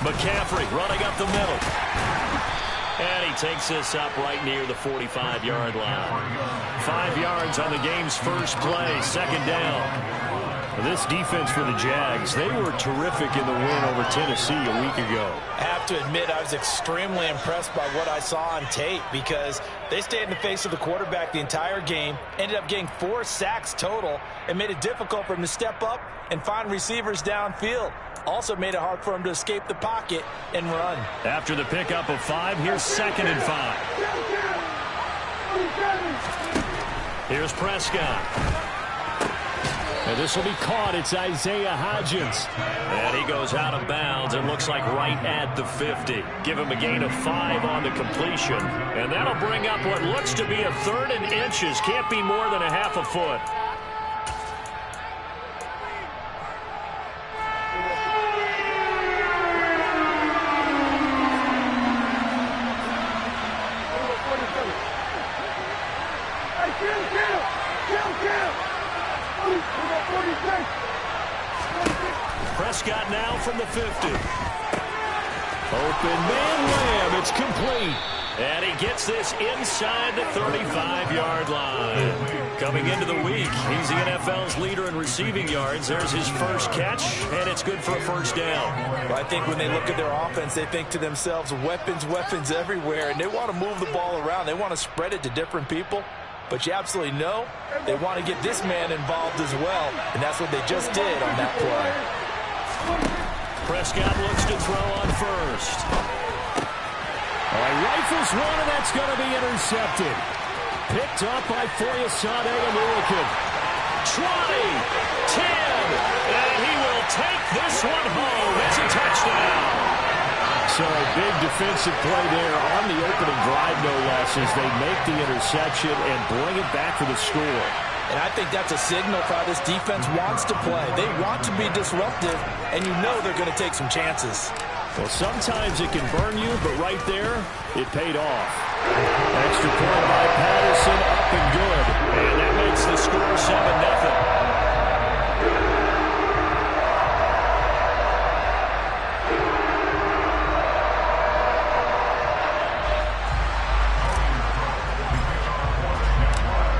McCaffrey running up the middle. And he takes this up right near the 45-yard line. 5 yards on the game's first play, second down. This defense for the Jags, they were terrific in the win over Tennessee a week ago. I have to admit, I was extremely impressed by what I saw on tape because they stayed in the face of the quarterback the entire game, ended up getting 4 sacks total, and made it difficult for him to step up and find receivers downfield. Also made it hard for him to escape the pocket and run. After the pickup of 5, here's 2nd and 5. Here's Prescott. And this will be caught. It's Isaiah Hodgins. And he goes out of bounds and looks like right at the 50. Give him a gain of 5 on the completion. And that'll bring up what looks to be a 3rd and inches. Can't be more than a half a foot. Prescott now from the 50. Open man Lamb. It's complete. And he gets this inside the 35-yard line. Coming into the week, he's the NFL's leader in receiving yards. There's his first catch, and it's good for a first down. Well, I think when they look at their offense, they think to themselves, weapons, weapons everywhere, and they want to move the ball around. They want to spread it to different people. But you absolutely know they want to get this man involved as well, and that's what they just did on that play. Prescott looks to throw on first. Rifles one, and that's going to be intercepted. Picked up by Foyesade Amulikin. 20, 10, and he will take this one home. It's a touchdown. So a big defensive play there on the opening drive, no less, as they make the interception and bring it back for the score. And I think that's a signal for how this defense wants to play. They want to be disruptive, and you know they're going to take some chances. Well, sometimes it can burn you, but right there, it paid off. Extra point by Patterson, up and good. And that makes the score 7-0.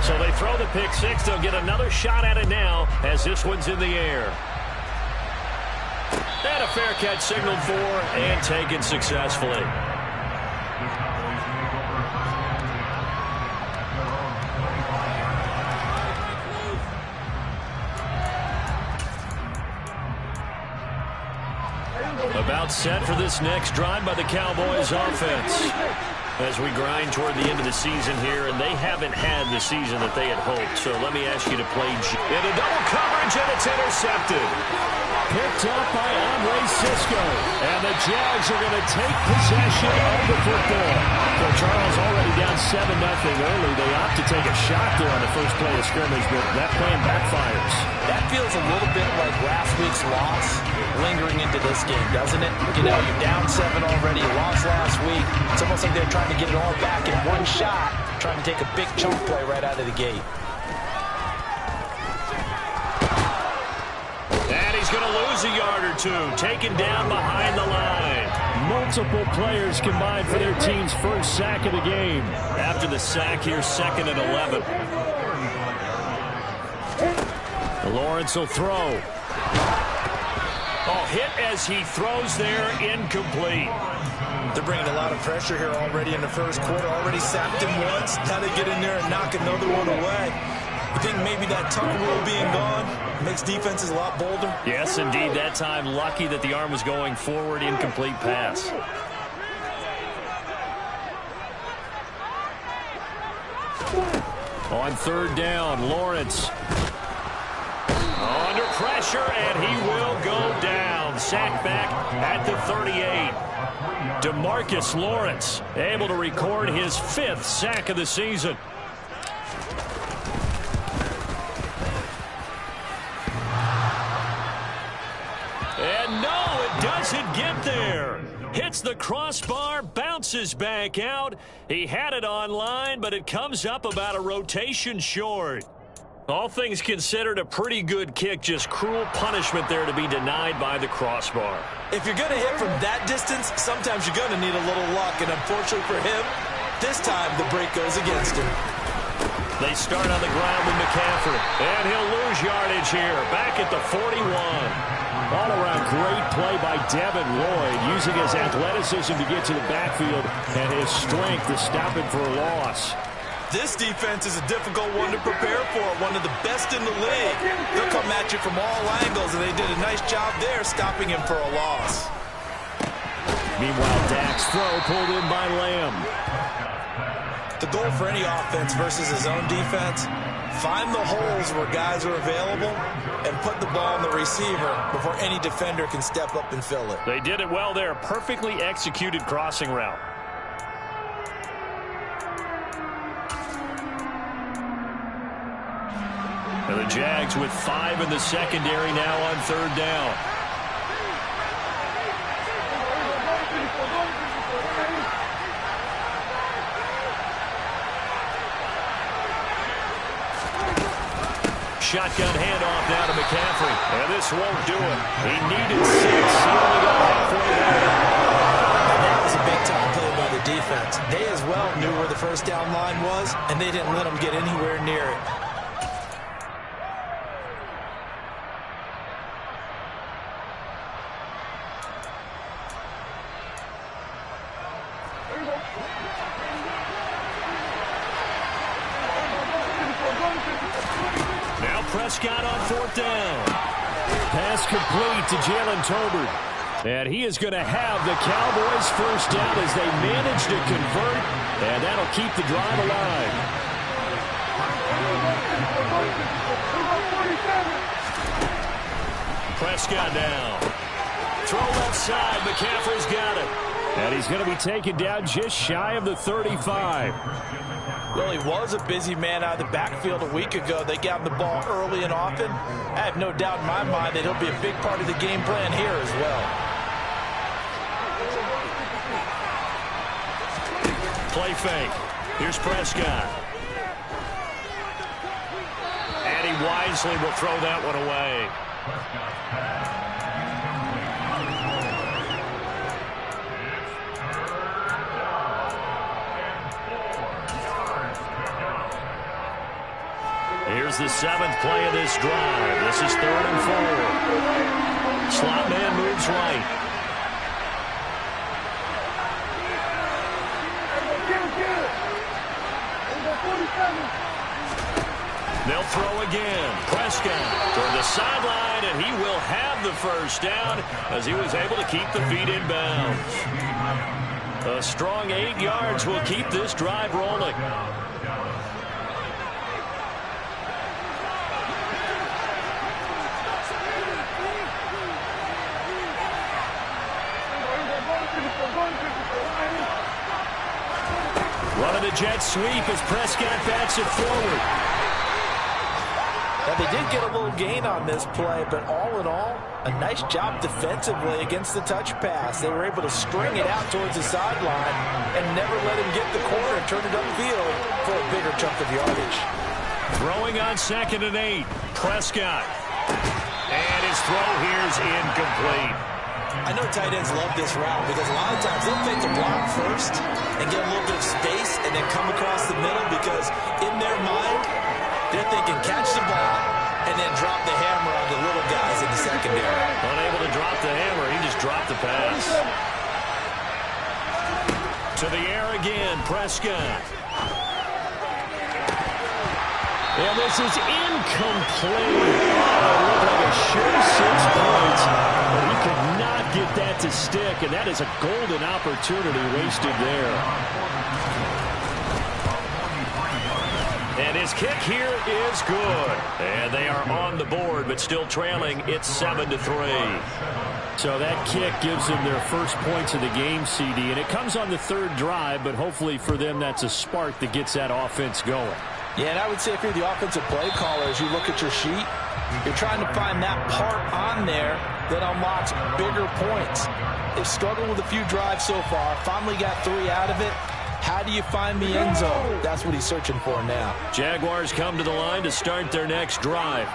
So they throw the pick six. They'll get another shot at it now as this one's in the air. And a fair catch signaled for and taken successfully. About set for this next drive by the Cowboys offense. As we grind toward the end of the season here, and they haven't had the season that they had hoped. So let me ask you to play into double coverage, and it's intercepted. Picked up by Andre Cisco. And the Jags are going to take possession of the football. So Charles already down 7-0 early. They opt to take a shot there on the first play of scrimmage, but that plan backfires. That feels a little bit like last week's loss lingering into this game, doesn't it? You know, you're down 7 already. You lost last week. It's almost like they're trying to get it all back in one shot, trying to take a big chunk play right out of the gate. And he's going to lose a yard or two, taken down behind the line. Multiple players combined for their team's first sack of the game. After the sack, here's 2nd and 11. Lawrence will throw. Oh, hit as he throws there, incomplete. They're bringing a lot of pressure here already in the first quarter. Already sacked him once. Now they get in there and knock another one away. You think maybe that tuck rule being gone makes defenses a lot bolder? Yes, indeed. That time, lucky that the arm was going forward, incomplete pass. On 3rd down, Lawrence. Under pressure, and he will go down. Sacked back at the 38. DeMarcus Lawrence able to record his 5th sack of the season. And no, it doesn't get there. Hits the crossbar, bounces back out. He had it online, but it comes up about a rotation short. All things considered, a pretty good kick. Just cruel punishment there to be denied by the crossbar. If you're going to hit from that distance, sometimes you're going to need a little luck. And unfortunately for him, this time the break goes against him. They start on the ground with McCaffrey. And he'll lose yardage here. Back at the 41. All around great play by Devin Lloyd, using his athleticism to get to the backfield and his strength to stop him for a loss. This defense is a difficult one to prepare for, one of the best in the league. They'll come at you from all angles, and they did a nice job there stopping him for a loss. Meanwhile, Dak's throw pulled in by Lamb. The goal for any offense versus his own defense, find the holes where guys are available and put the ball on the receiver before any defender can step up and fill it. They did it well there. Perfectly executed crossing route. And the Jags with 5 in the secondary now on 3rd down. Shotgun handoff now to McCaffrey. And this won't do it. He needed 6. He only got halfway there. And that was a big-time play by the defense. They as well knew where the first down line was, and they didn't let them get anywhere near it. Prescott on 4th down. Pass complete to Jalen Tolbert. And he is going to have the Cowboys first down as they manage to convert. And that'll keep the drive alive. Prescott down. Throw left side. McCaffrey's got it. And he's going to be taken down just shy of the 35. Well, he was a busy man out of the backfield a week ago. They got him the ball early and often. I have no doubt in my mind that he'll be a big part of the game plan here as well. Play fake. Here's Prescott. And he wisely will throw that one away. Here's the 7th play of this drive. This is 3rd and 4. Slot man moves right. They'll throw again. Prescott toward the sideline, and he will have the first down as he was able to keep the feet in bounds. A strong 8 yards will keep this drive rolling. Running a jet sweep as Prescott backs it forward. Now, they did get a little gain on this play, but all in all, a nice job defensively against the touch pass. They were able to string it out towards the sideline and never let him get the corner and turn it upfield for a bigger chunk of yardage. Throwing on 2nd and 8. Prescott. And his throw here is incomplete. I know tight ends love this route because a lot of times they'll fake the block first and get a little bit of space and then come across the middle because in their mind, they're thinking catch the ball and then drop the hammer on the little guys in the secondary. Unable to drop the hammer, he just dropped the pass. To the air again, Prescott. And this is incomplete. Oh, it looked like a sure 6 points. But he could not get that to stick, and that is a golden opportunity wasted there. And his kick here is good. And they are on the board, but still trailing. It's 7-3. So that kick gives them their first points of the game, CD. And it comes on the 3rd drive, but hopefully for them that's a spark that gets that offense going. Yeah, and I would say if you're the offensive play caller, as you look at your sheet, you're trying to find that part on there that unlocks bigger points. They've struggled with a few drives so far, finally got 3 out of it. How do you find the end zone? That's what he's searching for now. Jaguars come to the line to start their next drive.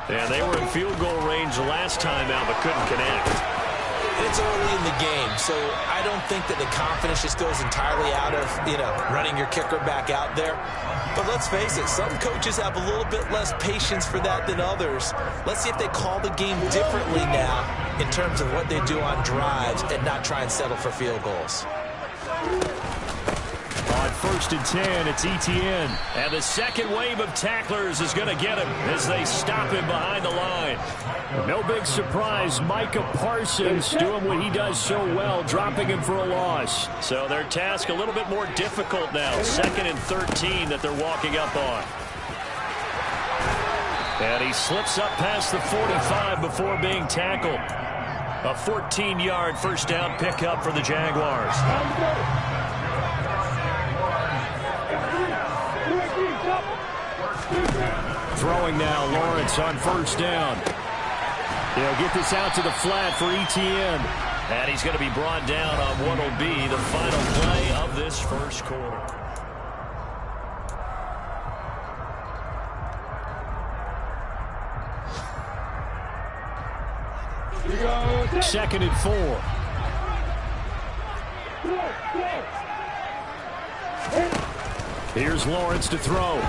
Yeah, they were in field goal range last time out, but couldn't connect. It's early in the game, so I don't think that the confidence just goes entirely out of, running your kicker back out there. But let's face it, some coaches have a little bit less patience for that than others. Let's see if they call the game differently now in terms of what they do on drives and not try and settle for field goals. On 1st and 10, it's Etienne. And the second wave of tacklers is going to get him as they stop him behind the line. No big surprise, Micah Parsons doing what he does so well, dropping him for a loss. So their task a little bit more difficult now. 2nd and 13 that they're walking up on. And he slips up past the 45 before being tackled. A 14-yard first down pickup for the Jaguars. Throwing now, Lawrence on 1st down. They'll get this out to the flat for Etienne. And he's going to be brought down on what will be the final play of this first quarter. Second and 4. Here's Lawrence to throw.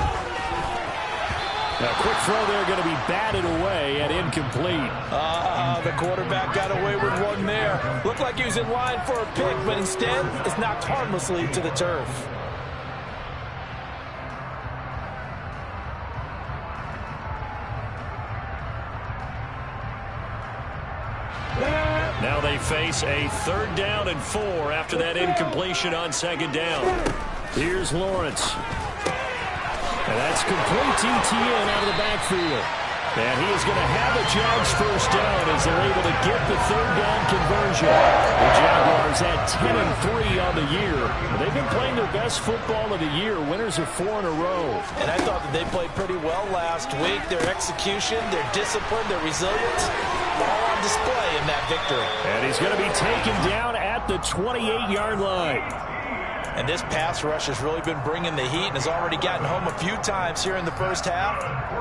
A quick throw there, going to be batted away and incomplete. The quarterback got away with one there. Looked like he was in line for a pick, but instead it's knocked harmlessly to the turf. Now they face a 3rd down and 4 after that incompletion on 2nd down. Here's Lawrence. And that's complete to Etienne out of the backfield. And he is going to have a Jags first down as they're able to get the 3rd down conversion. The Jaguars at 10-3 on the year. They've been playing their best football of the year. Winners of 4 in a row. And I thought that they played pretty well last week. Their execution, their discipline, their resilience, all on display in that victory. And he's going to be taken down at the 28-yard line. And this pass rush has really been bringing the heat and has already gotten home a few times here in the first half.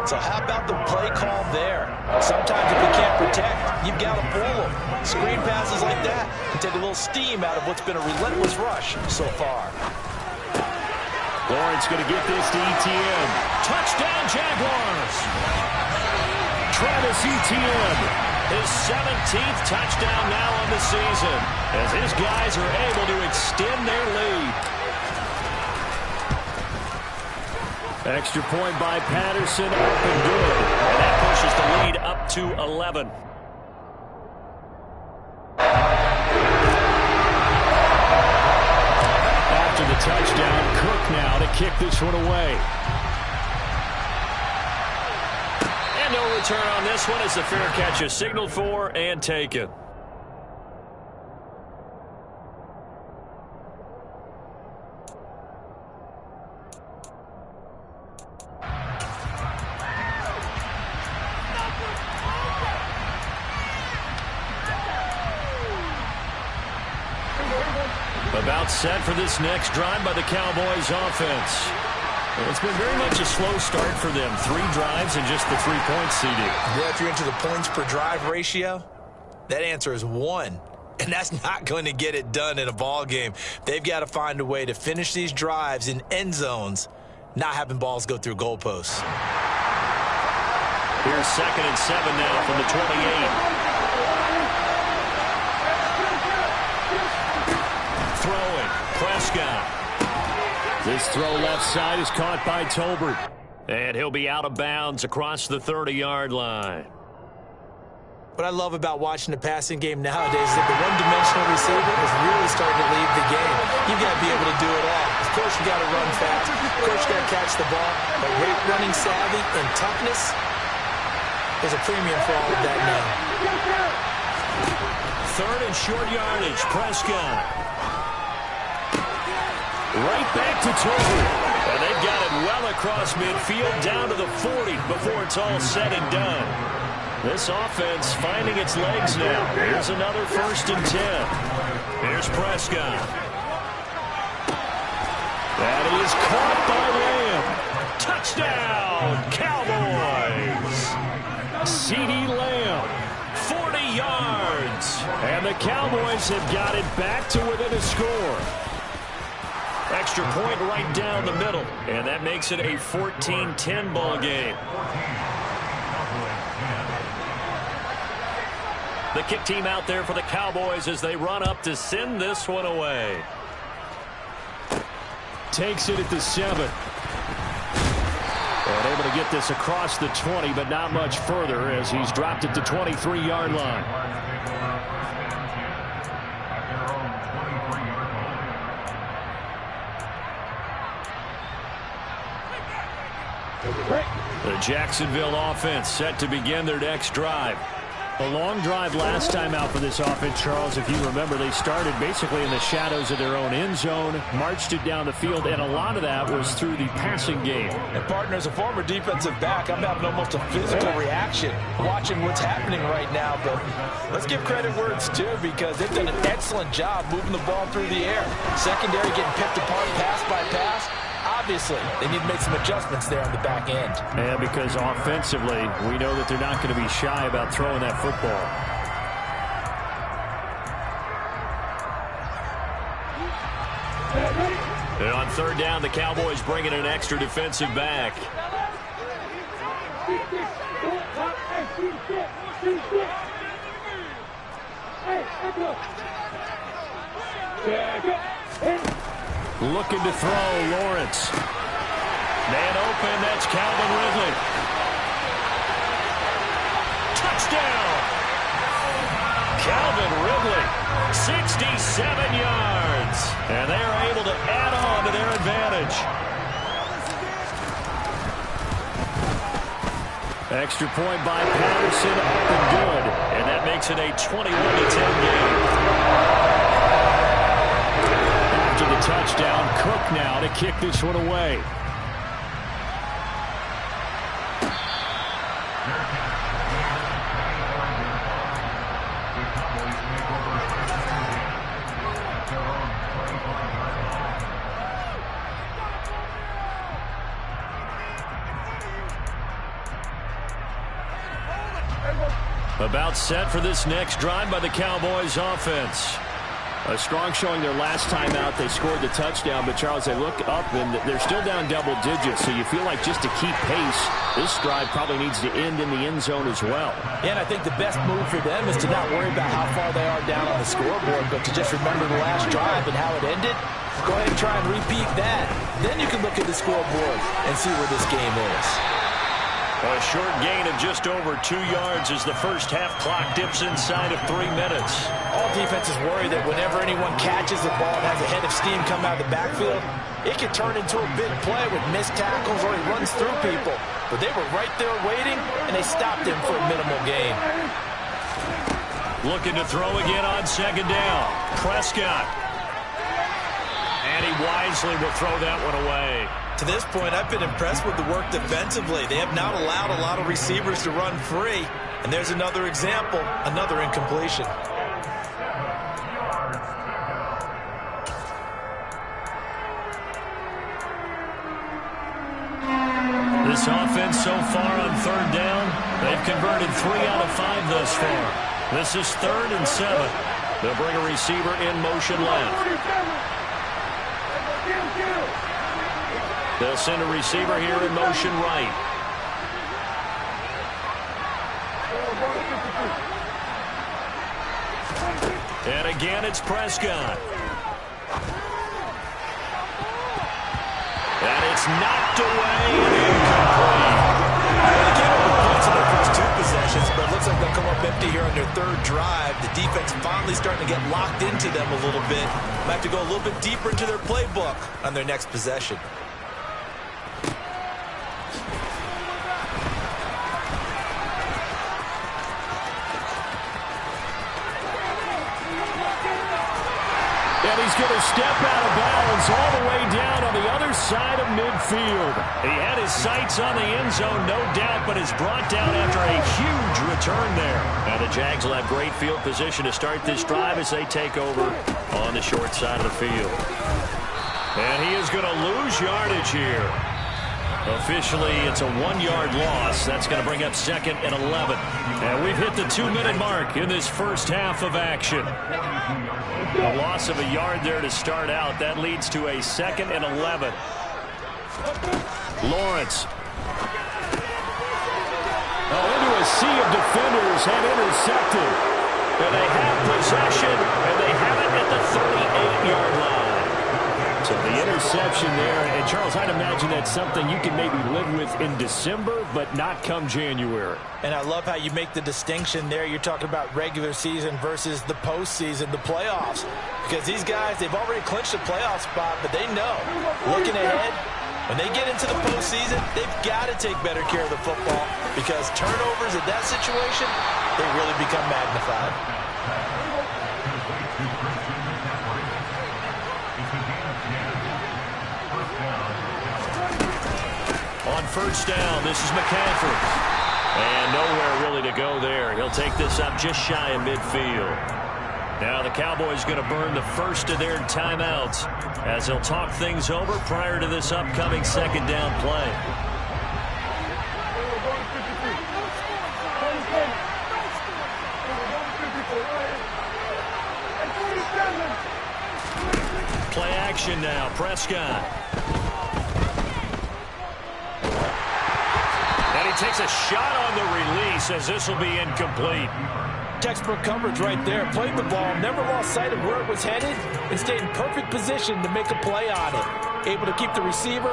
So how about the play call there? Sometimes if you can't protect, you've got to pull them. Screen passes like that can take a little steam out of what's been a relentless rush so far. Lawrence going to get this to Etienne. Touchdown, Jaguars! Travis Etienne, his 17th touchdown now on the season, as his guys are able to extend their lead. Extra point by Patterson, up and good. And that pushes the lead up to 11. After the touchdown, Cook now to kick this one away. And no return on this one as the fair catch is signaled for and taken. About set for this next drive by the Cowboys offense. It's been very much a slow start for them. 3 drives and just the 3 points, CD. Yeah, if you're into the points per drive ratio, that answer is 1. And that's not going to get it done in a ball game. They've got to find a way to finish these drives in end zones, not having balls go through goalposts. Here's 2nd and 7 now from the 28. Throwing, Prescott. This throw left side is caught by Tolbert. And he'll be out of bounds across the 30-yard line. What I love about watching the passing game nowadays is that the one-dimensional receiver is really starting to leave the game. You've got to be able to do it all. Of course, you got to run fast. Of course, you got to catch the ball. But great running savvy and toughness is a premium for all of that now. 3rd and short yardage, Prescott. Right back to Tolbert. And they've got it well across midfield down to the 40 before it's all said and done. This offense finding its legs now. Here's another 1st and 10. Here's Prescott. And he is caught by Lamb. Touchdown, Cowboys. CeeDee Lamb, 40 yards. And the Cowboys have got it back to within a score. Extra point right down the middle. And that makes it a 14-10 ball game. The kick team out there for the Cowboys as they run up to send this one away. Takes it at the 7. And able to get this across the 20, but not much further as he's dropped it to 23-yard line. The Jacksonville offense set to begin their next drive. A long drive last time out for this offense, Charles. If you remember, they started basically in the shadows of their own end zone, marched it down the field, and a lot of that was through the passing game. And, partner, as a former defensive back, I'm having almost a physical reaction watching what's happening right now. But let's give credit where it's due because they've done an excellent job moving the ball through the air. Secondary getting picked apart pass by pass. Obviously, they need to make some adjustments there on the back end. And because offensively, we know that they're not going to be shy about throwing that football. And on third down, the Cowboys bring in an extra defensive back. Looking to throw, Lawrence. Man open, that's Calvin Ridley. Touchdown! Calvin Ridley, 67 yards. And they are able to add on to their advantage. Extra point by Patterson, up and good. And that makes it a 21-10 game. After the touchdown, Cook now to kick this one away. About set for this next drive by the Cowboys offense. A strong showing their last time out. They scored the touchdown, but, Charles, they look up, and they're still down double digits, so you feel like just to keep pace, this drive probably needs to end in the end zone as well. Yeah, and I think the best move for them is to not worry about how far they are down on the scoreboard, but to just remember the last drive and how it ended. Go ahead and try and repeat that. Then you can look at the scoreboard and see where this game is. A short gain of just over 2 yards as the first half clock dips inside of 3 minutes. All defenses worry that whenever anyone catches the ball and has a head of steam come out of the backfield, it can turn into a big play with missed tackles or he runs through people. But they were right there waiting, and they stopped him for a minimal gain. Looking to throw again on second down. Prescott. And he wisely will throw that one away. To this point, I've been impressed with the work defensively. They have not allowed a lot of receivers to run free. And there's another example, another incompletion. This offense so far on third down, they've converted 3 out of 5 thus far. This is 3rd and 7. They'll bring a receiver in motion left. They'll send a receiver here in motion right. And again, it's Prescott. And it's knocked away and incomplete. They came up with points in their first 2 possessions, but it looks like they'll come up empty here on their 3rd drive. The defense finally starting to get locked into them a little bit. Might have to go a little bit deeper into their playbook on their next possession. And he's going to step out of bounds all the way down on the other side of midfield. He had his sights on the end zone, no doubt, but is brought down after a huge return there. And the Jags will have great field position to start this drive as they take over on the short side of the field. And he is going to lose yardage here. Officially, it's a 1-yard loss. That's going to bring up 2nd and 11. And we've hit the 2-minute mark in this first half of action. A loss of a yard there to start out. That leads to a 2nd and 11. Lawrence. Into a sea of defenders and intercepted. And they have possession, and they have it at the 38-yard line. So the interception there, and Charles, I'd imagine that's something you can maybe live with in December, but not come January. And I love how you make the distinction there. You're talking about regular season versus the postseason, the playoffs. Because these guys, they've already clinched a playoff spot, but they know, looking ahead, when they get into the postseason, they've got to take better care of the football because turnovers in that situation, they really become magnified. On first down, this is McCaffrey. And nowhere really to go there. He'll take this up just shy of midfield. Now the Cowboys going to burn the first of their timeouts as they'll talk things over prior to this upcoming 2nd down play. Play action now, Prescott. And he takes a shot on the release as this will be incomplete. Textbook coverage right there. Played the ball, never lost sight of where it was headed, and stayed in perfect position to make a play on it. Able to keep the receiver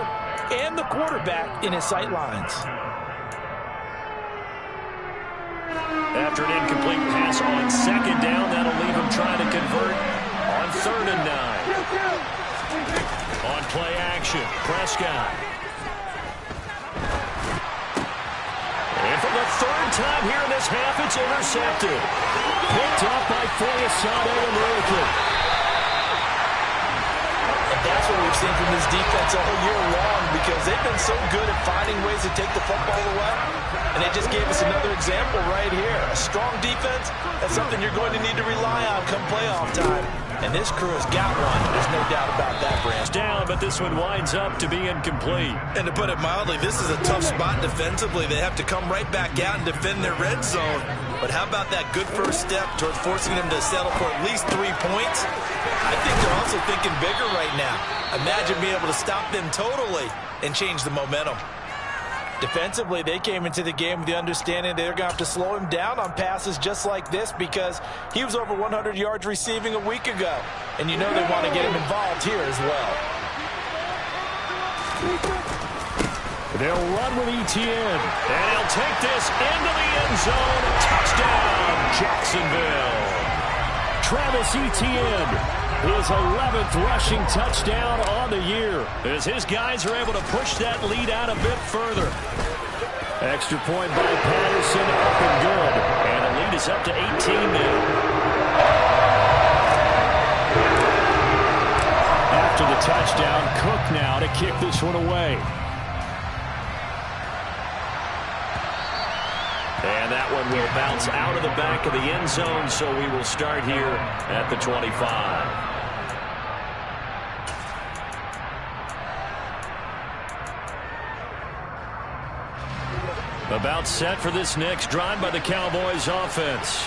and the quarterback in his sight lines. After an incomplete pass on 2nd down, that'll leave him trying to convert on 3rd and 9. On play action, Prescott. And for the 3rd time here in this half, it's intercepted. Picked off by Foyesade American. And that's what we've seen from this defense all year long because they've been so good at finding ways to take the football away. And they just gave us another example right here. A strong defense, that's something you're going to need to rely on come playoff time. And this crew has got one. There's no doubt about that, Brand. Down, but this one winds up to be incomplete. And to put it mildly, this is a tough spot defensively. They have to come right back out and defend their red zone. But how about that good first step towards forcing them to settle for at least 3 points? I think they're also thinking bigger right now. Imagine being able to stop them totally and change the momentum. Defensively, they came into the game with the understanding they're going to have to slow him down on passes just like this because he was over 100 yards receiving a week ago. And you know they want to get him involved here as well. They'll run with Etienne. And he'll take this into the end zone. Touchdown, Jacksonville. Travis Etienne. His 11th rushing touchdown on the year. As his guys are able to push that lead out a bit further. Extra point by Patterson, up and good. And the lead is up to 18 now. After the touchdown, Cook now to kick this one away. And that one will bounce out of the back of the end zone, so we will start here at the 25. About set for this next drive by the Cowboys offense.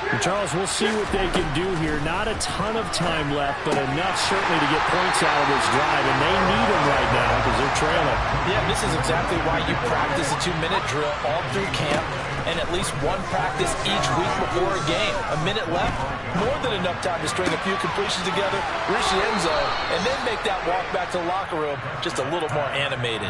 And Charles, we'll see what they can do here. Not a ton of time left, but enough certainly to get points out of this drive, and they need them right now because they're trailing. Yeah, this is exactly why you practice a 2-minute drill all through camp and at least one practice each week before a game. A minute left, more than enough time to string a few completions together, reach the end zone, and then make that walk back to the locker room just a little more animated.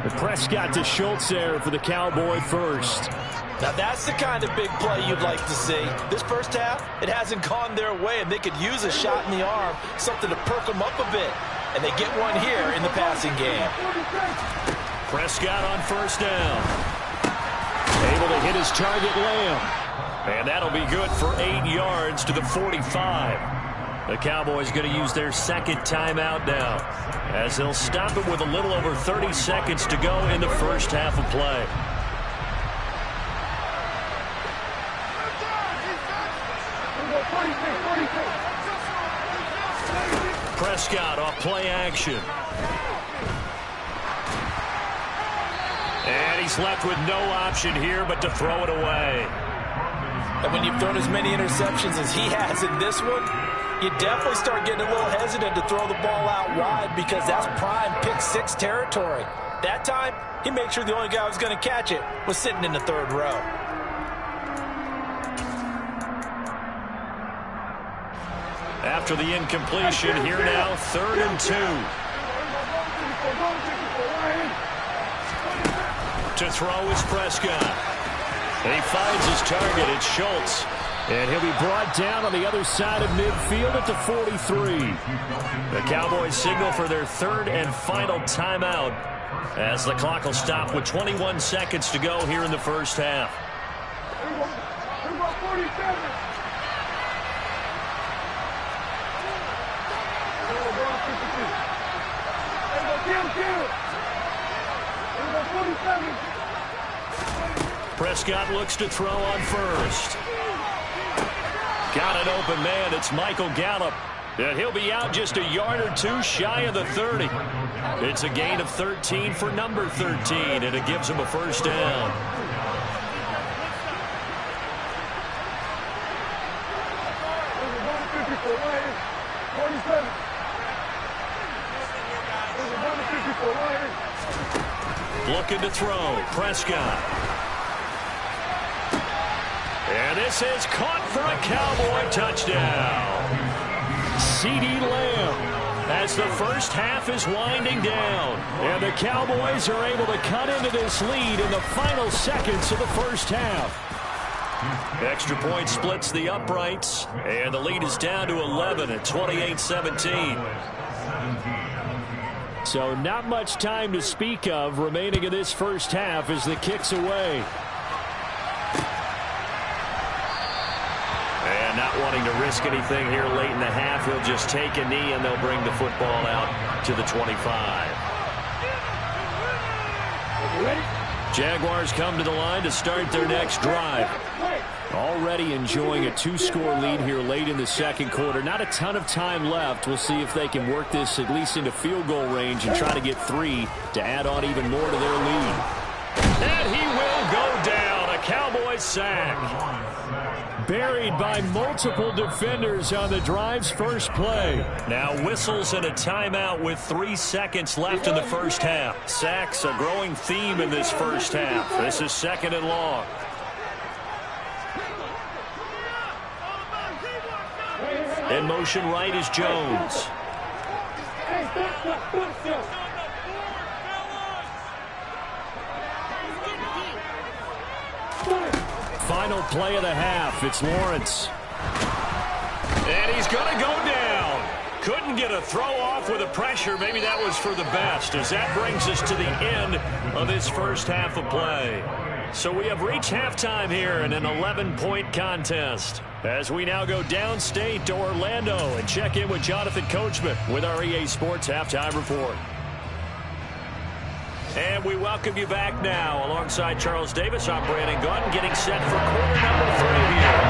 The Prescott to Schultz there for the Cowboy first. Now that's the kind of big play you'd like to see. This first half, it hasn't gone their way, and they could use a shot in the arm, something to perk them up a bit. And they get one here in the passing game. Prescott on first down. Able to hit his target, Lamb. And that'll be good for 8 yards to the 45. The Cowboys going to use their second timeout now, as they'll stop it with a little over 30 seconds to go in the first half of play. Prescott off play action. And he's left with no option here but to throw it away. And when you've thrown as many interceptions as he has in this one, you definitely start getting a little hesitant to throw the ball out wide because that's prime pick six territory. That time, he made sure the only guy who was going to catch it was sitting in the third row. After the incompletion, here now, 3rd and 2. To throw is Prescott. And he finds his target. It's Schultz. And he'll be brought down on the other side of midfield at the 43. The Cowboys signal for their 3rd and final timeout as the clock will stop with 21 seconds to go here in the first half. Prescott looks to throw on first. Got an open man. It's Michael Gallup. And he'll be out just a yard or two shy of the 30. It's a gain of 13 for number 13, and it gives him a first down. Looking to throw. Prescott. And this is caught for a Cowboy touchdown. CeeDee Lamb as the first half is winding down. And the Cowboys are able to cut into this lead in the final seconds of the first half. Extra point splits the uprights. And the lead is down to 11 at 28-17. So not much time to speak of remaining in this first half as the kick's away. And not wanting to risk anything here late in the half, he'll just take a knee and they'll bring the football out to the 25. Jaguars come to the line to start their next drive. Already enjoying a 2-score lead here late in the second quarter. Not a ton of time left. We'll see if they can work this at least into field goal range and try to get 3 to add on even more to their lead. And he will go down. A Cowboys sack. Buried by multiple defenders on the drive's first play. Now whistles and a timeout with 3 seconds left in the first half. Sacks a growing theme in this first half. This is 2nd and long. In motion right is Jones. Final play of the half. It's Lawrence. And he's going to go down. Couldn't get a throw off with the pressure. Maybe that was for the best, as that brings us to the end of this first half of play. So we have reached halftime here in an 11-point contest, as we now go downstate to Orlando and check in with Jonathan Coachman with our EA Sports Halftime Report. And we welcome you back now. Alongside Charles Davis, I'm Brandon Gunn, getting set for quarter number 3 here.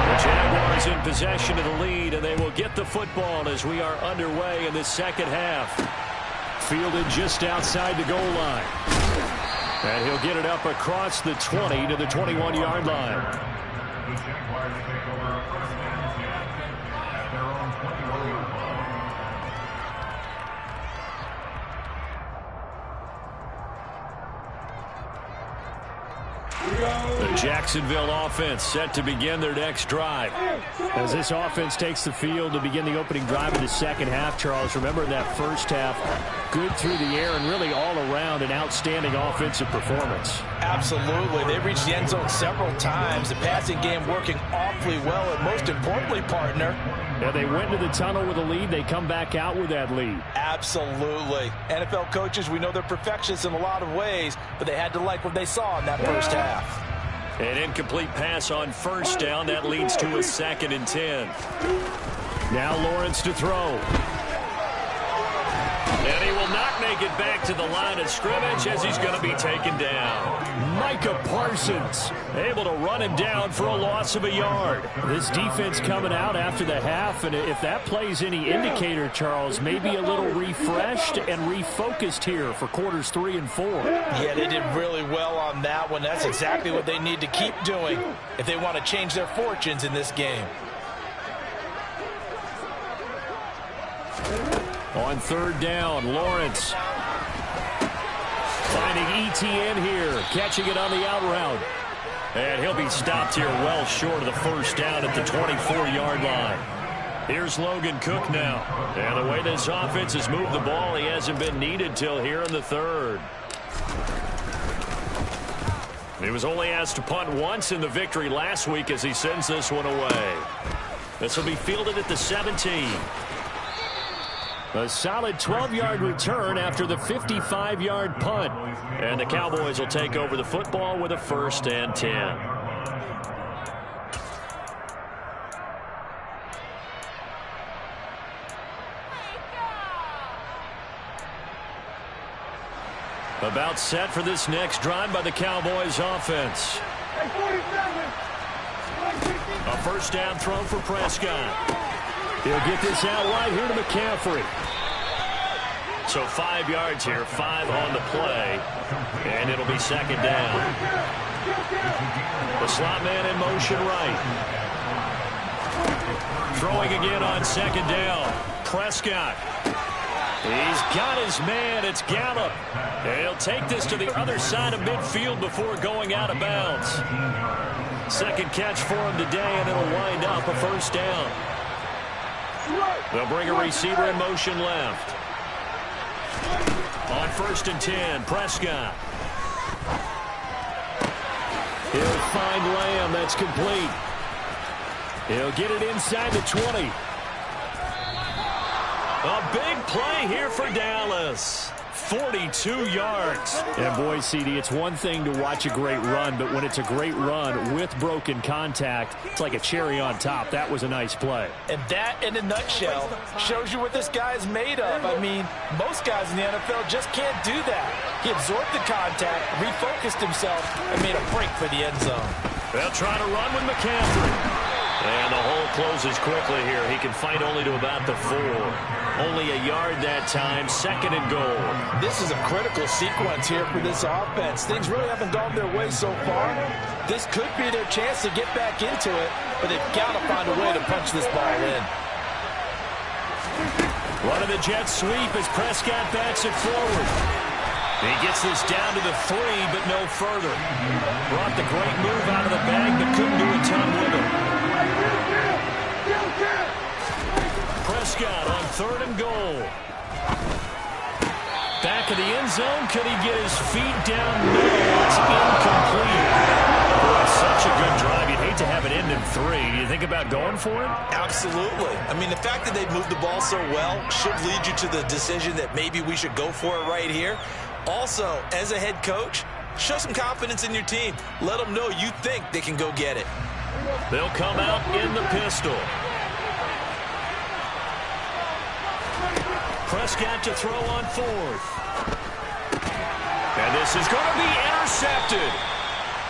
The Jaguars in possession of the lead, and they will get the football as we are underway in the second half. Fielded just outside the goal line. And he'll get it up across the 20 to the 21-yard line. The Jaguars take over first down at their own 21-yard line. The Jacksonville offense set to begin their next drive. As this offense takes the field to begin the opening drive of the second half, Charles, remember that first half, good through the air and really all around an outstanding offensive performance. Absolutely. They reached the end zone several times. The passing game working awfully well, and most importantly, partner, yeah, they went to the tunnel with a lead. They come back out with that lead. Absolutely. NFL coaches, we know they're perfectionists in a lot of ways, but they had to like what they saw in that first half. An incomplete pass on first down. That leads to a 2nd and 10. Now Lawrence to throw. And he will not make it back to the line of scrimmage as he's going to be taken down. Micah Parsons able to run him down for a loss of a yard. This defense coming out after the half, and if that plays any indicator, Charles, maybe a little refreshed and refocused here for quarters 3 and 4. Yeah, they did really well on that one. That's exactly what they need to keep doing if they want to change their fortunes in this game. On third down, Lawrence finding ETN here, catching it on the out route. And he'll be stopped here well short of the first down at the 24-yard line. Here's Logan Cook now. And the way this offense has moved the ball, he hasn't been needed till here in the third. He was only asked to punt once in the victory last week as he sends this one away. This will be fielded at the 17. A solid 12-yard return after the 55-yard punt. And the Cowboys will take over the football with a 1st and 10. About set for this next drive by the Cowboys offense. A first down throw for Prescott. He'll get this out right here to McCaffrey. So 5 yards here, 5 on the play, and it'll be 2nd down. The slot man in motion right. Throwing again on 2nd down. Prescott. He's got his man. It's Gallup. And he'll take this to the other side of midfield before going out of bounds. Second catch for him today, and it'll wind up a 1st down. They'll bring a receiver in motion left. On 1st and 10, Prescott. He'll find Lamb. That's complete. He'll get it inside the 20. A big play here for Dallas. 42 yards. And boy, CD, it's one thing to watch a great run, but when it's a great run with broken contact, it's like a cherry on top. That was a nice play. And that, in a nutshell, shows you what this guy is made of. I mean, most guys in the NFL just can't do that. He absorbed the contact, refocused himself, and made a break for the end zone. They'll try to run with McCaffrey. And the hole closes quickly here. He can fight only to about the 4. Only a yard that time, 2nd and goal. This is a critical sequence here for this offense. Things really haven't gone their way so far. This could be their chance to get back into it, but they've got to find a way to punch this ball in. One of the Jets sweep as Prescott backs it forward. He gets this down to the 3, but no further. Brought the great move out of the bag, but couldn't do a ton with it. Prescott on 3rd and goal. Back of the end zone. Could he get his feet down? No, it's incomplete. Boy, such a good drive. You'd hate to have it end in 3. Do you think about going for it? Absolutely. I mean, the fact that they've moved the ball so well should lead you to the decision that maybe we should go for it right here. Also, as a head coach, show some confidence in your team. Let them know you think they can go get it. They'll come out in the pistol. Prescott to throw on 4th. And this is going to be intercepted.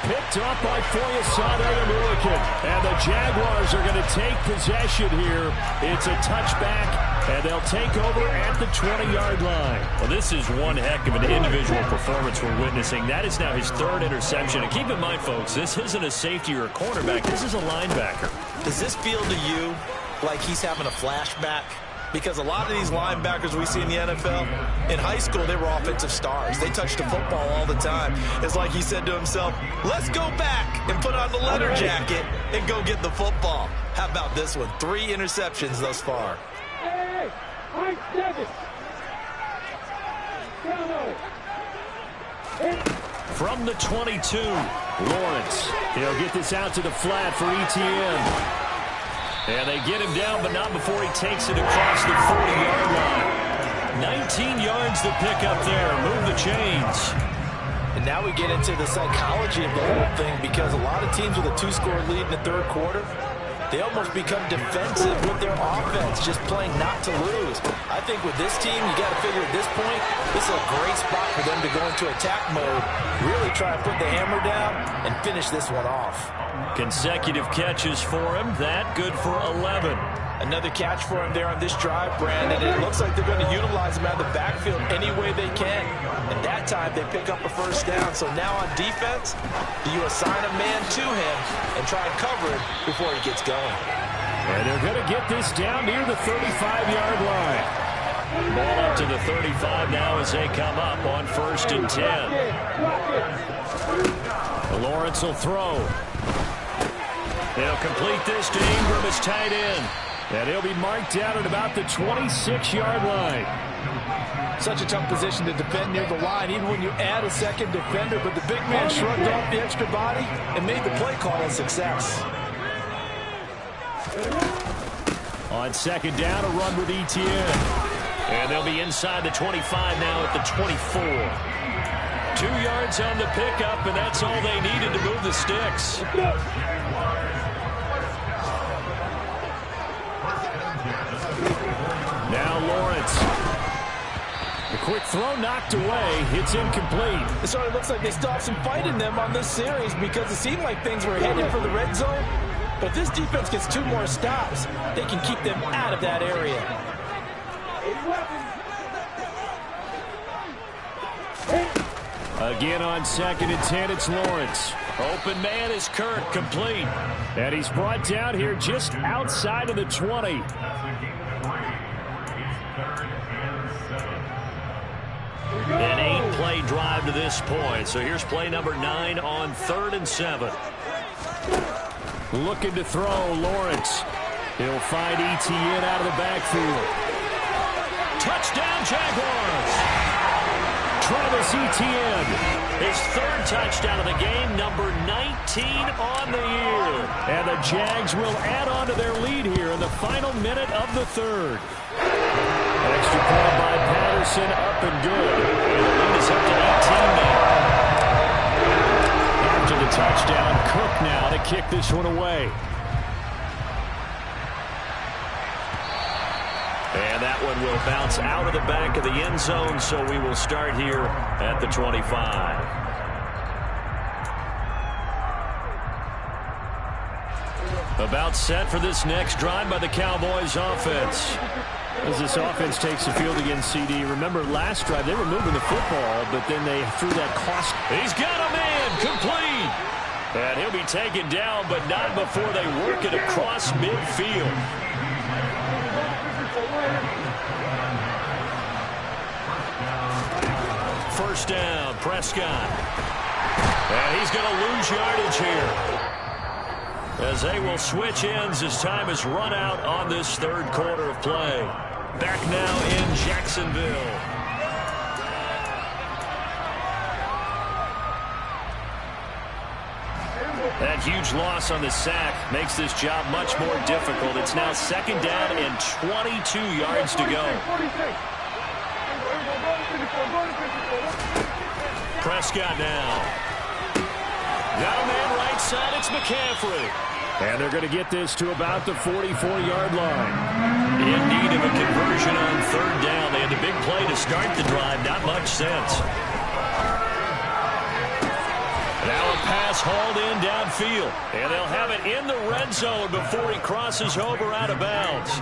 Picked up by Foyesade American. And the Jaguars are going to take possession here. It's a touchback, and they'll take over at the 20-yard line. Well, this is one heck of an individual performance we're witnessing. That is now his 3rd interception. And keep in mind, folks, this isn't a safety or a cornerback. This is a linebacker. Does this feel to you like he's having a flashback? Because a lot of these linebackers we see in the NFL, in high school, they were offensive stars. They touched the football all the time. It's like he said to himself, let's go back and put on the leather jacket and go get the football. How about this one? 3 interceptions thus far. From the 22, Lawrence. He'll get this out to the flat for ETN. And they get him down, but not before he takes it across the 40-yard line. 19 yards to pick up there. Move the chains. And now we get into the psychology of the whole thing, because a lot of teams with a 2-score lead in the 3rd quarter, they almost become defensive with their offense, just playing not to lose. I think with this team, you got to figure at this point, this is a great spot for them to go into attack mode, really try and put the hammer down and finish this one off. Consecutive catches for him. That good for 11. Another catch for him there on this drive, Brandon. It looks like they're going to utilize him out of the backfield any way they can. And that time, they pick up a first down. So now on defense, do you assign a man to him and try and cover him before he gets going? And they're going to get this down near the 35-yard line. Ball up to the 35 now as they come up on 1st and 10. Lawrence will throw. They'll complete this to Ingram as tight end. And he'll be marked down at about the 26-yard line. Such a tough position to defend near the line, even when you add a second defender. But the big man shrugged off the extra body and made the play call a success. On 2nd down, a run with Etienne. And they'll be inside the 25 now at the 24. 2 yards on the pickup, and that's all they needed to move the sticks. Now Lawrence. The quick throw knocked away. It's incomplete. It sort of looks like they still have some fight in them on this series because it seemed like things were headed for the red zone. But if this defense gets 2 more stops, they can keep them out of that area. Again on 2nd and 10, it's Lawrence. Open man is Kirk, complete. And he's brought down here just outside of the 20. An 8-play drive to this point. So here's play number 9 on 3rd and 7. Looking to throw, Lawrence. He'll find Etienne out of the backfield. Touchdown, Jaguars! Travis Etienne. His 3rd touchdown of the game, number 19 on the year. And the Jags will add on to their lead here in the final minute of the 3rd. Extra point by Patterson, up and good. And the lead is up to 18 now. After the touchdown, Cook now to kick this one away. And that one will bounce out of the back of the end zone, so we will start here at the 25. About set for this next drive by the Cowboys offense. As this offense takes the field against CD, remember last drive they were moving the football, but then they threw that cost. He's got a man, complete. And he'll be taken down, but not before they work it across midfield. First down, Prescott. And he's going to lose yardage here, as they will switch ends as time is run out on this 3rd quarter of play. Back now in Jacksonville. That huge loss on the sack makes this job much more difficult. It's now 2nd down and 22 yards to go. Prescott now. Got a man right side. It's McCaffrey. And they're going to get this to about the 44-yard line. In need of a conversion on 3rd down. They had the big play to start the drive. Not much sense. Now a pass hauled in downfield. And they'll have it in the red zone before he crosses over out of bounds.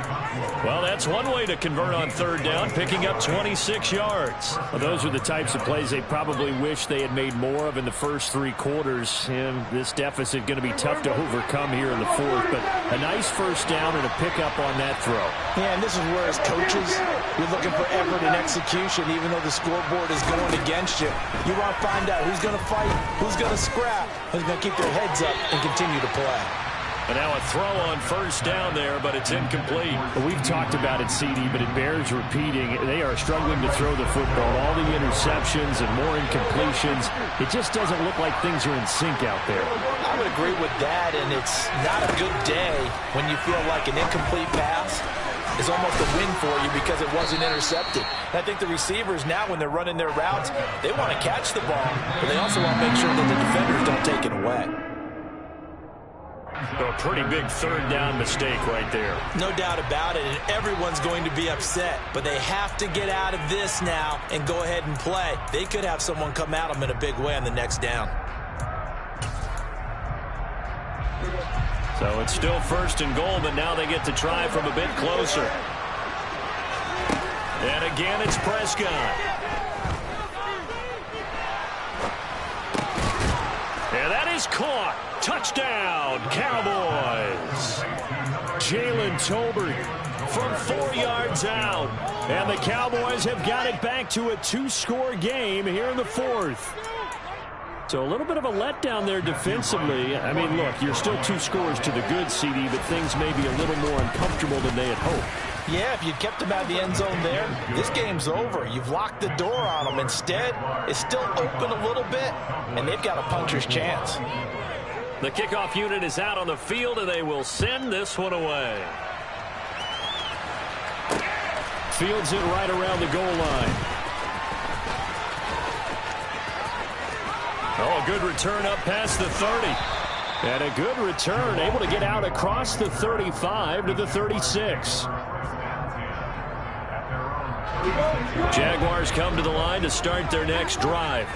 Well, that's one way to convert on 3rd down, picking up 26 yards. Well, those are the types of plays they probably wish they had made more of in the first 3 quarters. And this deficit going to be tough to overcome here in the 4th. But a nice first down and a pickup on that throw. Yeah, and this is where as coaches, you're looking for effort and execution, even though the scoreboard is going against you. You want to find out who's going to fight, who's going to scrap, who's going to keep their heads up and continue to play. And now a throw on 1st down there, but it's incomplete. Well, we've talked about it, CD, but it bears repeating. They are struggling to throw the football. All the interceptions and more incompletions. It just doesn't look like things are in sync out there. I would agree with that, and it's not a good day when you feel like an incomplete pass is almost a win for you because it wasn't intercepted. And I think the receivers now, when they're running their routes, they want to catch the ball, but they also want to make sure that the defenders don't take it away. A pretty big third down mistake right there. No doubt about it, and everyone's going to be upset. But they have to get out of this now and go ahead and play. They could have someone come at them in a big way on the next down. So it's still 1st and goal, but now they get to try from a bit closer. And again, it's Prescott. And that is caught. Touchdown, Cowboys. Jalen Tolbert from 4 yards out. And the Cowboys have got it back to a 2-score game here in the 4th. So a little bit of a letdown there defensively. I mean, look, you're still 2 scores to the good, CD, but things may be a little more uncomfortable than they had hoped. Yeah, if you'd kept them out of the end zone there, this game's over. You've locked the door on them. Instead, it's still open a little bit, and they've got a puncher's chance. The kickoff unit is out on the field, and they will send this one away. Fields it right around the goal line. Oh, a good return up past the 30. And a good return, able to get out across the 35 to the 36. Jaguars come to the line to start their next drive.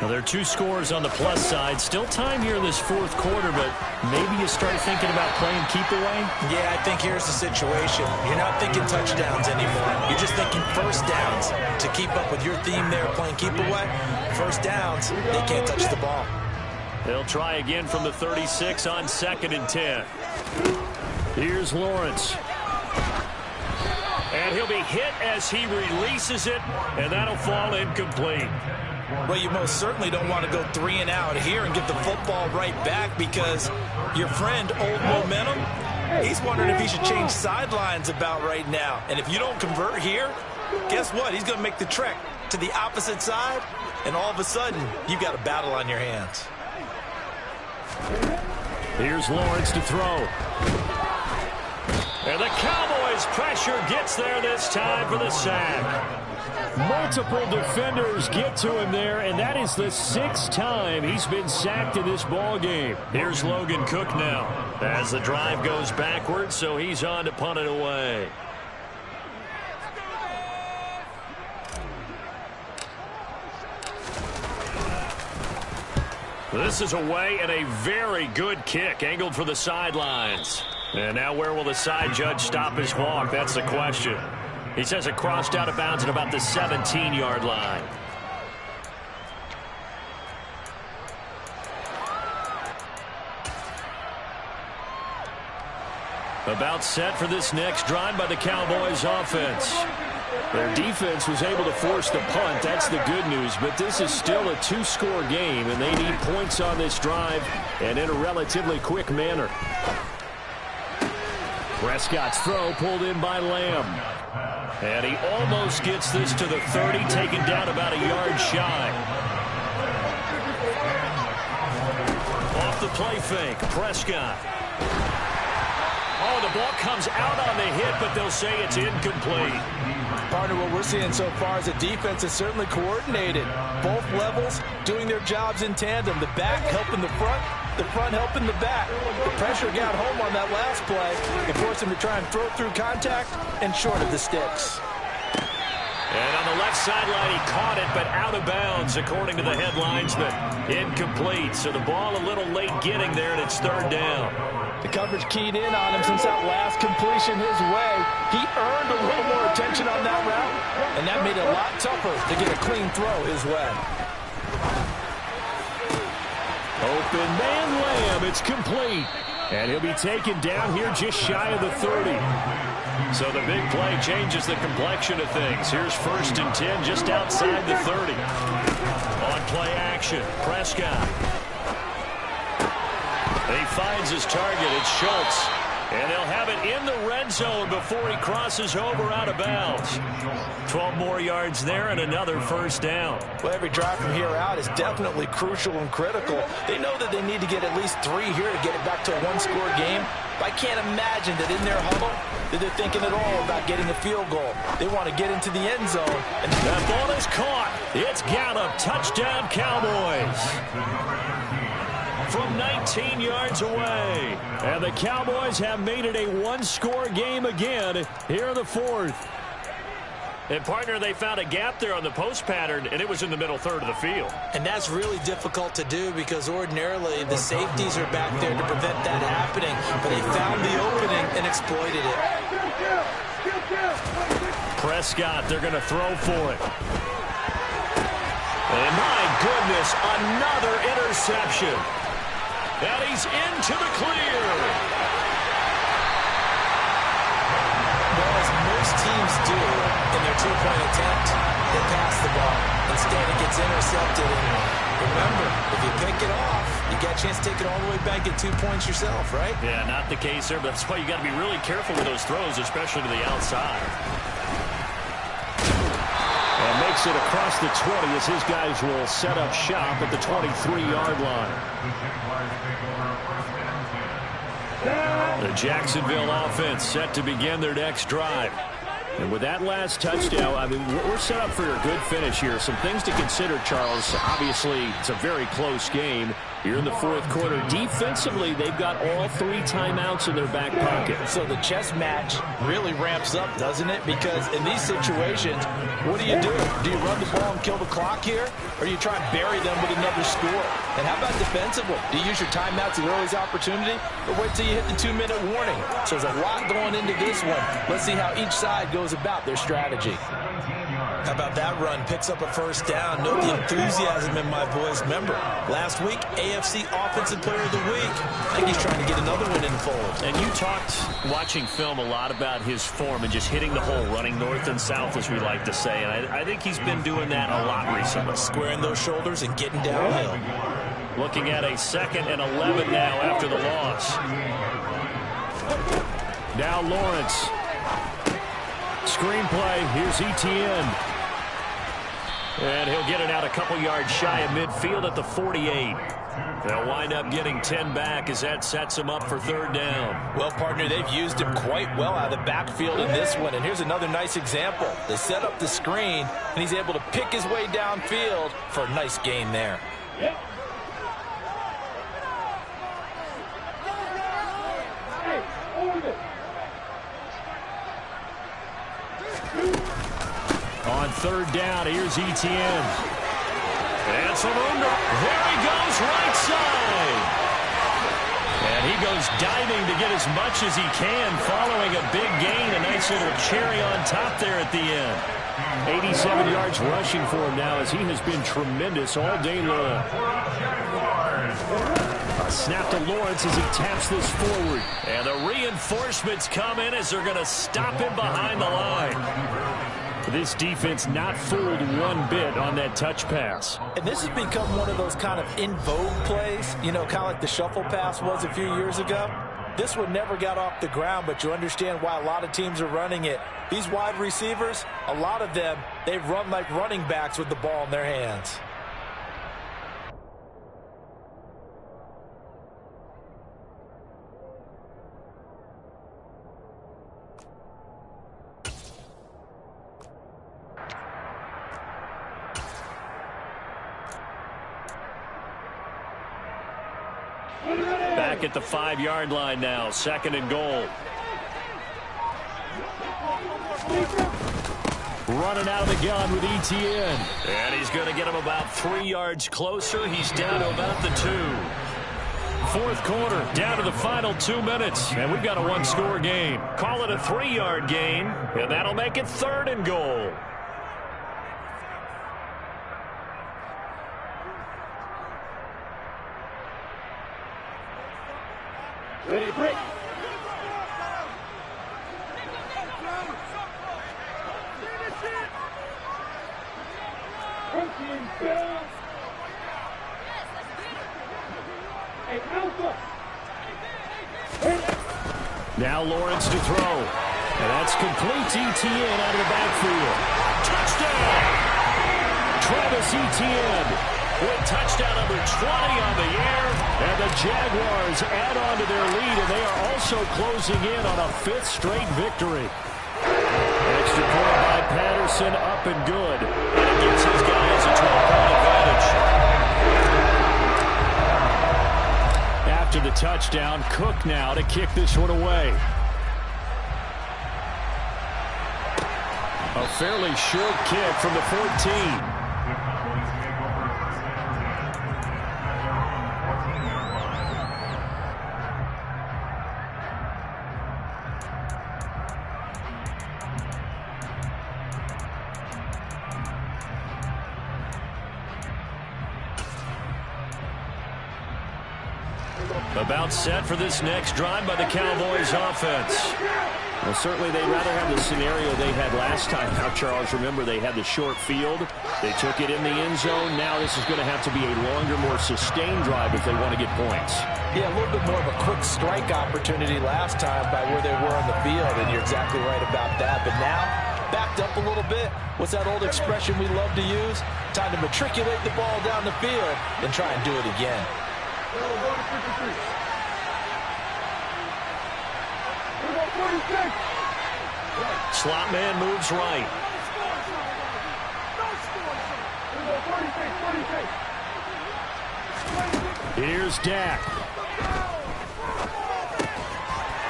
Now, there are 2 scores on the plus side. Still time here in this 4th quarter, but maybe you start thinking about playing keep away? Yeah, I think here's the situation. You're not thinking touchdowns anymore. You're just thinking first downs. To keep up with your theme there, playing keep away, first downs, they can't touch the ball. They'll try again from the 36 on 2nd and 10. Here's Lawrence. And he'll be hit as he releases it, and that'll fall incomplete. Well, you most certainly don't want to go 3 and out here and get the football right back, because your friend, Old Momentum, he's wondering if he should change sidelines about right now. And if you don't convert here, guess what? He's going to make the trek to the opposite side, and all of a sudden, you've got a battle on your hands. Here's Lawrence to throw. And the Cowboys' pressure gets there this time for the sack. Multiple defenders get to him there, and that is the 6th time he's been sacked in this ball game. Here's Logan Cook now as the drive goes backwards, so he's on to punt it away. This is away, and a very good kick angled for the sidelines. And now where will the side judge stop his walk? That's the question. He says it crossed out of bounds at about the 17-yard line. About set for this next drive by the Cowboys offense. Their defense was able to force the punt. That's the good news. But this is still a 2-score game, and they need points on this drive and in a relatively quick manner. Prescott's throw pulled in by Lamb. And he almost gets this to the 30, taken down about a yard shy. Off the play fake, Prescott. Oh, the ball comes out on the hit, but they'll say it's incomplete. Partner, what we're seeing so far is the defense is certainly coordinated. Both levels doing their jobs in tandem. The back helping the front helping the back. The pressure got home on that last play and forced him to try and throw through contact and short of the sticks. And on the left sideline, he caught it, but out of bounds, according to the head linesman. Incomplete, so the ball a little late getting there, and it's 3rd down. The coverage keyed in on him since that last completion his way. He earned a little more attention on that route, and that made it a lot tougher to get a clean throw his way. Open man Lamb, it's complete. And he'll be taken down here just shy of the 30. So the big play changes the complexion of things. Here's 1st and 10 just outside the 30. On play action, Prescott. He finds his target, it's Schultz. And they'll have it in the red zone before he crosses over out of bounds. 12 more yards there and another 1st down. Well, every drive from here out is definitely crucial and critical. They know that they need to get at least 3 here to get it back to a 1-score game. But I can't imagine that in their huddle that they're thinking at all about getting a field goal. They want to get into the end zone. And that ball is caught. It's Gallup. Touchdown, Cowboys. from 19 yards away. And the Cowboys have made it a one-score game again here in the fourth. And, partner, they found a gap there on the post pattern, and it was in the middle third of the field. And that's really difficult to do because ordinarily the safeties are back there to prevent that happening. But they found the opening and exploited it. Prescott, they're going to throw for it. And, my goodness, another interception. And he's into the clear. Well, as most teams do in their two-point attempt, they pass the ball. Instead, it gets intercepted. And remember, if you pick it off, you get a chance to take it all the way back, get 2 points yourself, right? Yeah, not the case there, but that's why you got to be really careful with those throws, especially to the outside. And makes it across the 20 as his guys will set up shop at the 23-yard line. The Jacksonville offense set to begin their next drive. And with that last touchdown, I mean, we're set up for a good finish here. Some things to consider, Charles. Obviously, it's a very close game. Here in the fourth quarter, defensively, they've got all 3 timeouts in their back pocket. So the chess match really ramps up, doesn't it? Because in these situations, what do? Do you run the ball and kill the clock here? Or do you try and bury them with another score? And how about defensively? Do you use your timeouts at earliest opportunity? Or wait till you hit the 2-minute warning? So there's a lot going into this one. Let's see how each side goes about their strategy. How about that run? Picks up a first down. Note the enthusiasm in my voice. Remember, last week, AFC Offensive Player of the Week. I think he's trying to get another one in the fold. And you talked, watching film, a lot about his form and just hitting the hole, running north and south, as we like to say. And I think he's been doing that a lot recently. Squaring those shoulders and getting downhill. Looking at a 2nd and 11 now after the loss. Now Lawrence. Screenplay. Here's Etienne. And he'll get it out a couple yards shy of midfield at the 48. They'll wind up getting 10 back as that sets him up for 3rd down. Well, partner, they've used him quite well out of the backfield in this one. And here's another nice example. They set up the screen, and he's able to pick his way downfield for a nice gain there. On 3rd down, here's Etienne. And some room. There he goes, right side. And he goes diving to get as much as he can following a big gain. A nice little cherry on top there at the end. 87 yards rushing for him now as he has been tremendous all day long. A snap to Lawrence as he taps this forward. And the reinforcements come in as they're going to stop him behind the line. This defense not fooled one bit on that touch pass. And this has become one of those kind of in vogue plays, you know, kind of like the shuffle pass was a few years ago. This one never got off the ground, but you understand why a lot of teams are running it. These wide receivers, a lot of them, they run like running backs with the ball in their hands. Back at the 5-yard line now, 2nd and goal. Running out of the gun with Etienne. And he's going to get him about 3 yards closer. He's down to about the 2. 4th quarter, down to the final 2 minutes. And we've got a one-score game. Call it a 3-yard gain, and that'll make it 3rd and goal. Ready, break. Now Lawrence to throw. And that's complete to Etienne out of the backfield. Touchdown! Travis Etienne with touchdown number 20 on the year. And the Jaguars add on to their lead, and they are also closing in on a 5th straight victory. Extra point by Patterson, up and good. And it gives his guys a 12-point advantage. touchdown. Cook now to kick this one away. A fairly short kick from the 14. About set for this next drive by the Cowboys offense. Well, certainly they'd rather have the scenario they had last time out, Charles. Remember, they had the short field. They took it in the end zone. Now this is going to have to be a longer, more sustained drive if they want to get points. Yeah, a little bit more of a quick strike opportunity last time by where they were on the field, and you're exactly right about that. But now, backed up a little bit. What's that old expression we love to use? Time to matriculate the ball down the field and try and do it again. Slot man moves right. Here's Dak.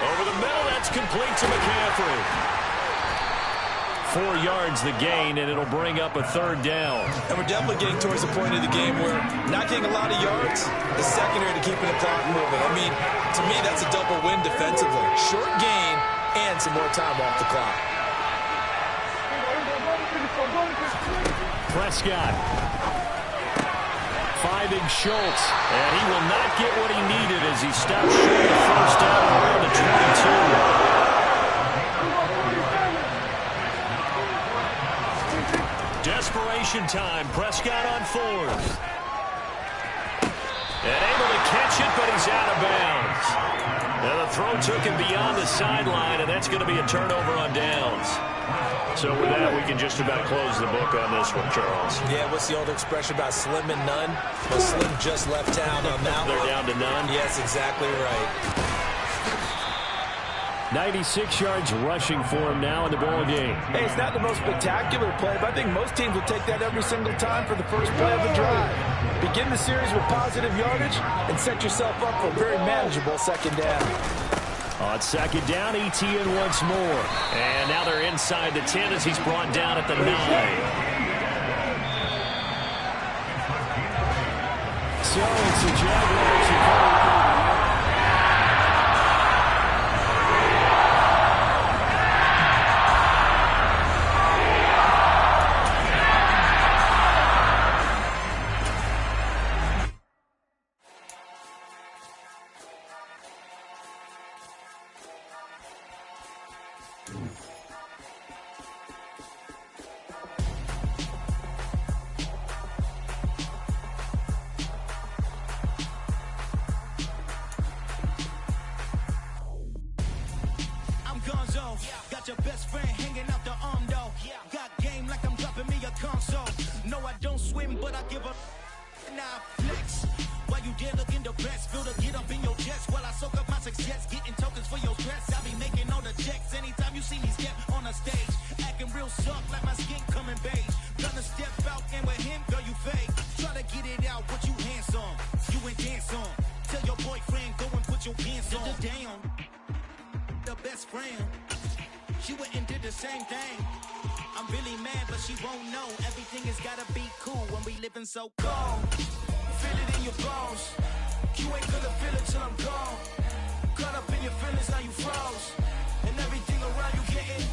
Over the middle, that's complete to McCaffrey. 4 yards the gain, and it'll bring up a third down. And we're definitely getting towards the point of the game where not getting a lot of yards is secondary to keeping the clock moving. I mean, to me, that's a double win defensively. Short gain and some more time off the clock. Prescott. Finding Schultz. And he will not get what he needed as he stops short of first down around the 22. Desperation time. Prescott on fourth. And able to catch it, but he's out of bounds. Now the throw took him beyond the sideline, and that's going to be a turnover on downs. So with that, we can just about close the book on this one, Charles. Yeah, what's the old expression about slim and none? Well, Slim just left town on that They're one. down to none. Yes, exactly right. 96 yards rushing for him now in the ball game. Hey, it's not the most spectacular play, but I think most teams will take that every single time for the first play of the drive. Begin the series with positive yardage and set yourself up for a very manageable second down. On second down, ETN once more. And now they're inside the 10 as he's brought down at the 9. So it's the Jaguars who call it. Got your best friend hanging out the arm though. Got game like I'm dropping me a console. No, I don't swim, but I give a nah flex. While you there looking the best, feel the get up in your chest while I soak up my success, getting tokens for your stress. I be making all the checks anytime you see me step on a stage, acting real soft like my skin coming beige. Gonna step out and with him, girl, you fake. Try to get it out, but you handsome. You ain't dance on. Tell your boyfriend go and put your pants on. Down. The best friend. She went and did the same thing. I'm really mad, but she won't know. Everything has gotta be cool when we living so cold. Feel it in your bones. You ain't gonna feel it till I'm gone. Caught up in your feelings, now you froze. And everything around you getting